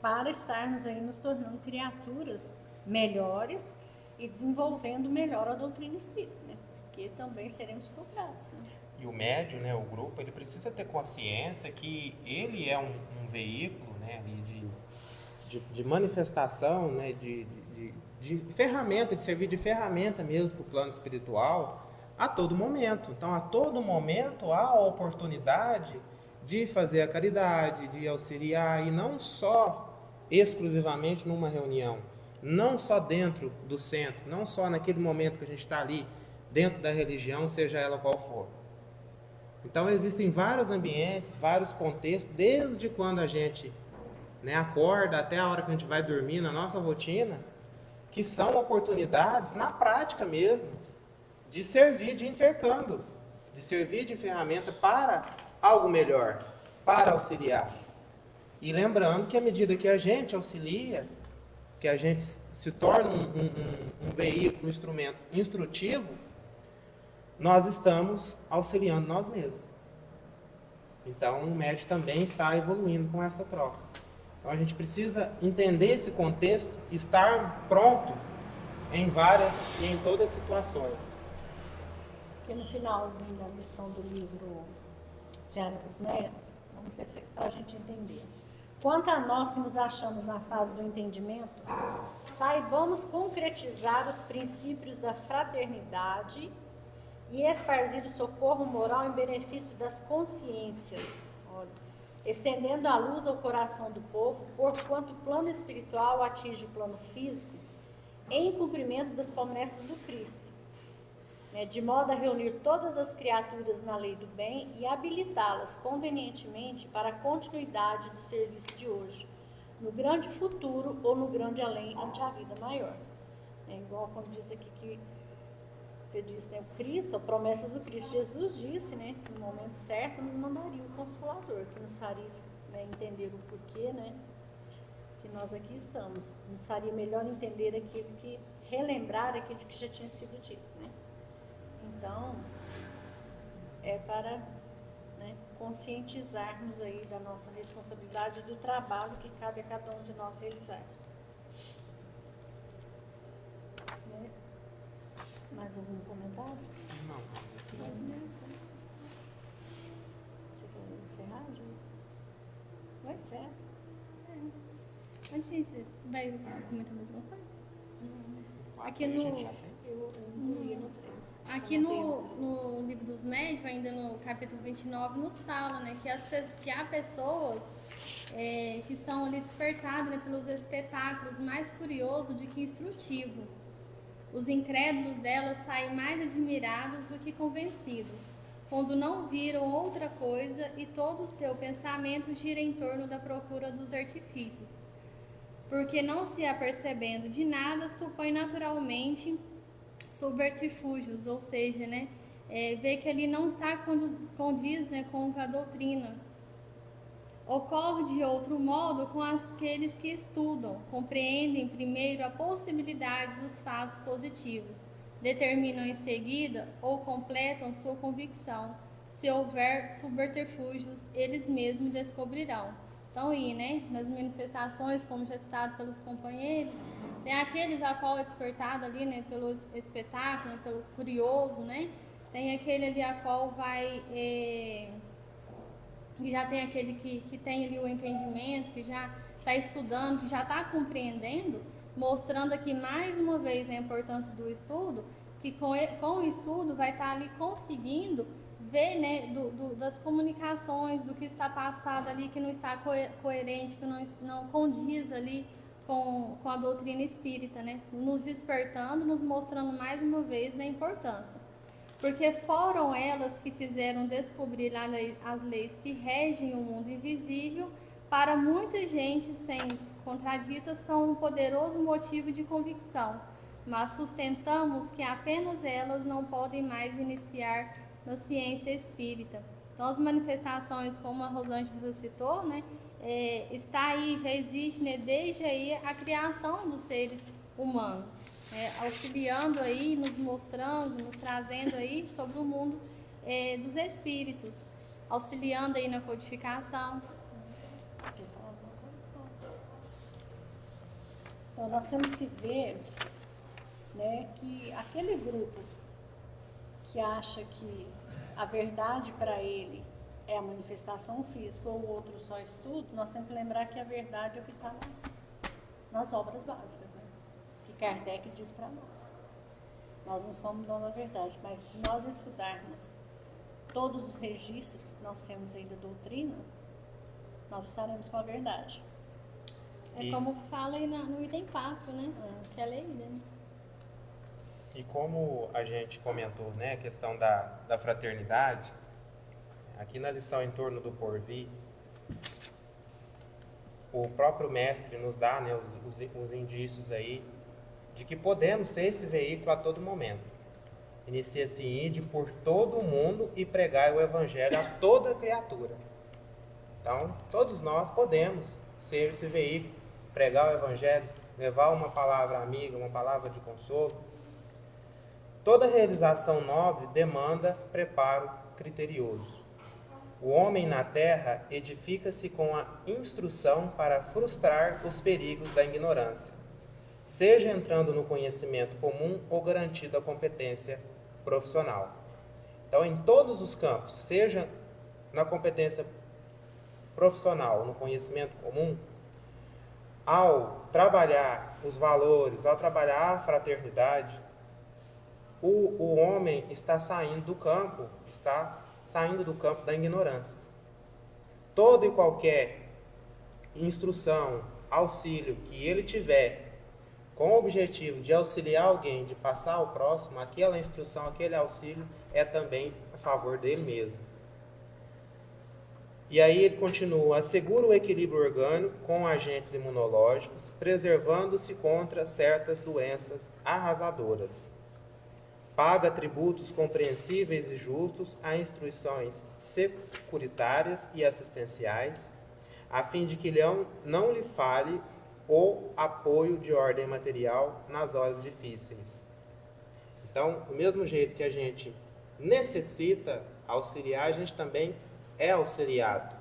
Para estarmos aí nos tornando criaturas melhores e desenvolvendo melhor a doutrina espírita, né? Porque também seremos cobrados, né? E o médium, né, o grupo, ele precisa ter consciência que ele é um veículo, né, de manifestação, né, de ferramenta, de servir de ferramenta mesmo para o plano espiritual a todo momento. Então, a todo momento há a oportunidade de fazer a caridade, de auxiliar, e não só exclusivamente numa reunião, não só dentro do centro, não só naquele momento que a gente está ali, dentro da religião, seja ela qual for. Então, existem vários ambientes, vários contextos, desde quando a gente, né, acorda até a hora que a gente vai dormir na nossa rotina, que são oportunidades, na prática mesmo, de servir de intercâmbio. de servir de ferramenta para algo melhor, para auxiliar. E lembrando que à medida que a gente auxilia, que a gente se torna um veículo, um instrumento instrutivo, nós estamos auxiliando nós mesmos. Então, o médium também está evoluindo com essa troca. Então, a gente precisa entender esse contexto, estar pronto em várias e em todas as situações. Porque no finalzinho da lição do livro Seara dos Médiuns, vamos ver se é para a gente entender. Quanto a nós que nos achamos na fase do entendimento, saibamos concretizar os princípios da fraternidade e espargir o socorro moral em benefício das consciências, olha, estendendo a luz ao coração do povo, porquanto o plano espiritual atinge o plano físico, em cumprimento das promessas do Cristo, né, de modo a reunir todas as criaturas na lei do bem e habilitá-las convenientemente para a continuidade do serviço de hoje, no grande futuro ou no grande além, ante a vida maior. É igual quando diz aqui que você diz, né, o Cristo, as promessas do Cristo. Jesus disse, né, que no momento certo nos mandaria o Consolador, que nos faria, né, entender o porquê, né, que nós aqui estamos. Nos faria melhor entender aquilo que, relembrar aquilo que já tinha sido dito, né. Então, é para, né, conscientizarmos aí da nossa responsabilidade, do trabalho que cabe a cada um de nós realizarmos. Né? Mais algum comentário? Não. Você quer encerrar, Joyce? Vai, encerra. Antes disso, vai comentar mais alguma coisa? Aqui no... Eu não ia no 3. Aqui no Livro dos Médiuns, ainda no capítulo 29, nos fala, né, que há pessoas que são ali despertadas, né, pelos espetáculos mais curiosos do que instrutivos. Os incrédulos delas saem mais admirados do que convencidos, quando não viram outra coisa e todo o seu pensamento gira em torno da procura dos artifícios. Porque não se apercebendo de nada, supõe naturalmente subterfúgios, ou seja, né, vê que ali não está condiz, né, com a doutrina. Ocorre de outro modo com aqueles que estudam, compreendem primeiro a possibilidade dos fatos positivos, determinam em seguida ou completam sua convicção. Se houver subterfúgios, eles mesmos descobrirão. Então, aí, né, nas manifestações, como já citado pelos companheiros, tem aqueles a qual é despertado ali, né, pelo espetáculo, pelo curioso, né? Tem aquele ali a qual vai, que já tem aquele que tem ali o entendimento, que já está estudando, que já está compreendendo, mostrando aqui mais uma vez a importância do estudo, que com o estudo vai estar ali conseguindo ver, né, das comunicações, do que está passado ali, que não está coerente, que não condiz ali com a doutrina espírita, né? Nos despertando, nos mostrando mais uma vez da importância. Porque foram elas que fizeram descobrir as leis que regem o mundo invisível. Para muita gente, sem contraditas, são um poderoso motivo de convicção, mas sustentamos que apenas elas não podem mais iniciar na ciência espírita. Então, as manifestações, como a Rosângela citou, né, está aí, já existe, né, desde aí a criação dos seres humanos, auxiliando aí, nos mostrando, nos trazendo aí sobre o mundo dos espíritos, auxiliando aí na codificação. Então, nós temos que ver, né, que aquele grupo que acha que a verdade para ele é a manifestação física ou o outro só estudo, nós temos que lembrar que a verdade é o que está nas obras básicas, né? Que Kardec diz para nós. Nós não somos donos da verdade, mas se nós estudarmos todos os registros que nós temos aí da doutrina, nós estaremos com a verdade. Como fala aí no item 4, né? Que é a lei, né? E como a gente comentou, né, a questão da fraternidade, aqui na lição em torno do porvir, o próprio mestre nos dá, né, os indícios aí de que podemos ser esse veículo a todo momento. Inicia-se em ide por todo o mundo e pregai o evangelho a toda criatura. Então, todos nós podemos ser esse veículo, pregar o evangelho, levar uma palavra amiga, uma palavra de consolo. Toda realização nobre demanda preparo criterioso. O homem na terra edifica-se com a instrução para frustrar os perigos da ignorância, seja entrando no conhecimento comum ou garantindo a competência profissional. Então, em todos os campos, seja na competência profissional, no conhecimento comum, ao trabalhar os valores, ao trabalhar a fraternidade, o homem está saindo do campo da ignorância. Toda e qualquer instrução, auxílio que ele tiver com o objetivo de auxiliar alguém, de passar ao próximo, aquela instrução, aquele auxílio é também a favor dele mesmo. E aí ele continua: assegura o equilíbrio orgânico com agentes imunológicos, preservando-se contra certas doenças arrasadoras. Paga tributos compreensíveis e justos a instituições securitárias e assistenciais, a fim de que não lhe falhe o apoio de ordem material nas horas difíceis. Então, do mesmo jeito que a gente necessita auxiliar, a gente também é auxiliado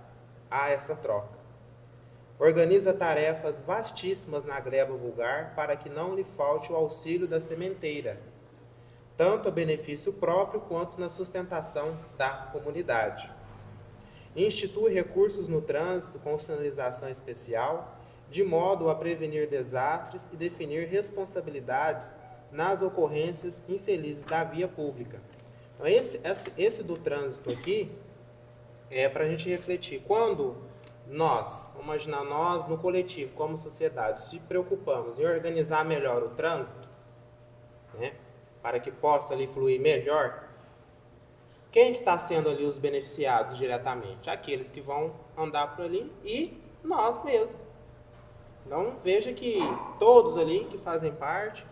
a essa troca. Organiza tarefas vastíssimas na gleba vulgar para que não lhe falte o auxílio da sementeira, tanto a benefício próprio quanto na sustentação da comunidade. Institui recursos no trânsito com sinalização especial, de modo a prevenir desastres e definir responsabilidades nas ocorrências infelizes da via pública. Então, esse do trânsito aqui é para a gente refletir. Quando nós, vamos imaginar nós no coletivo, como sociedade, se preocupamos em organizar melhor o trânsito, né, para que possa ali fluir melhor, quem que está sendo ali os beneficiados diretamente? Aqueles que vão andar por ali e nós mesmos. Então, veja que todos ali que fazem parte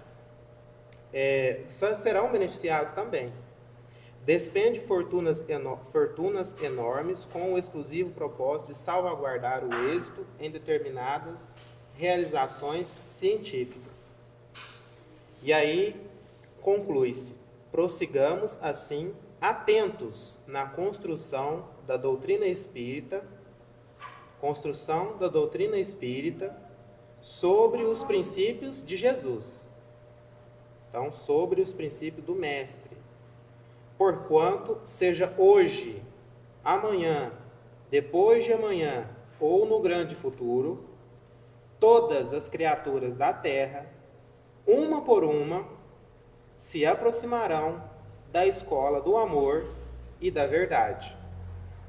serão beneficiados também. Despende fortunas enormes com o exclusivo propósito de salvaguardar o êxito em determinadas realizações científicas. E aí conclui-se: prossigamos assim, atentos na construção da doutrina espírita sobre os princípios de Jesus. Então, sobre os princípios do Mestre. Porquanto, seja hoje, amanhã, depois de amanhã ou no grande futuro, todas as criaturas da terra, uma por uma, se aproximarão da escola do amor e da verdade,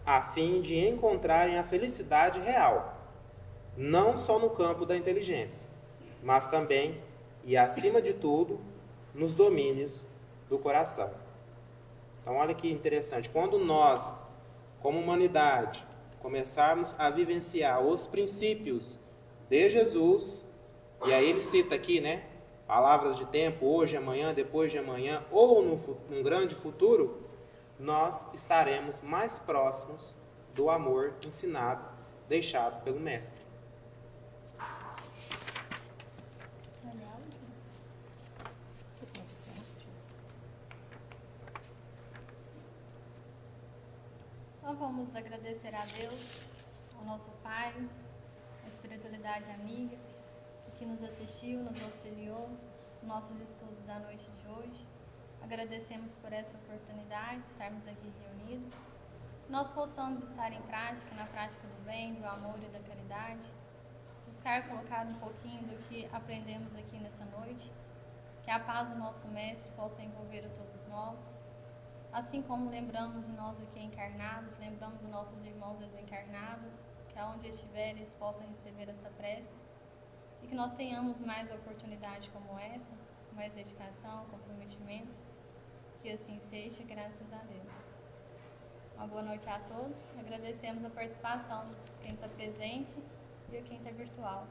a fim de encontrarem a felicidade real, não só no campo da inteligência, mas também, e acima de tudo, nos domínios do coração. Então, olha que interessante. Quando nós, como humanidade, começarmos a vivenciar os princípios de Jesus, e aí ele cita aqui, né? Palavras de tempo, hoje, amanhã, depois de amanhã, ou num grande futuro, nós estaremos mais próximos do amor ensinado, deixado pelo Mestre. Então vamos agradecer a Deus, ao nosso Pai, a espiritualidade amiga, que nos assistiu, nos auxiliou nos nossos estudos da noite de hoje. Agradecemos por essa oportunidade de estarmos aqui reunidos. Nós possamos estar em prática, na prática do bem, do amor e da caridade. Buscar colocar um pouquinho do que aprendemos aqui nessa noite. Que a paz do nosso Mestre possa envolver a todos nós. Assim como lembramos de nós aqui encarnados, lembramos dos nossos irmãos desencarnados, que aonde estiverem eles possam receber essa prece. E que nós tenhamos mais oportunidade como essa, mais dedicação, comprometimento. Que assim seja, graças a Deus. Uma boa noite a todos. Agradecemos a participação de quem está presente e de quem está virtual.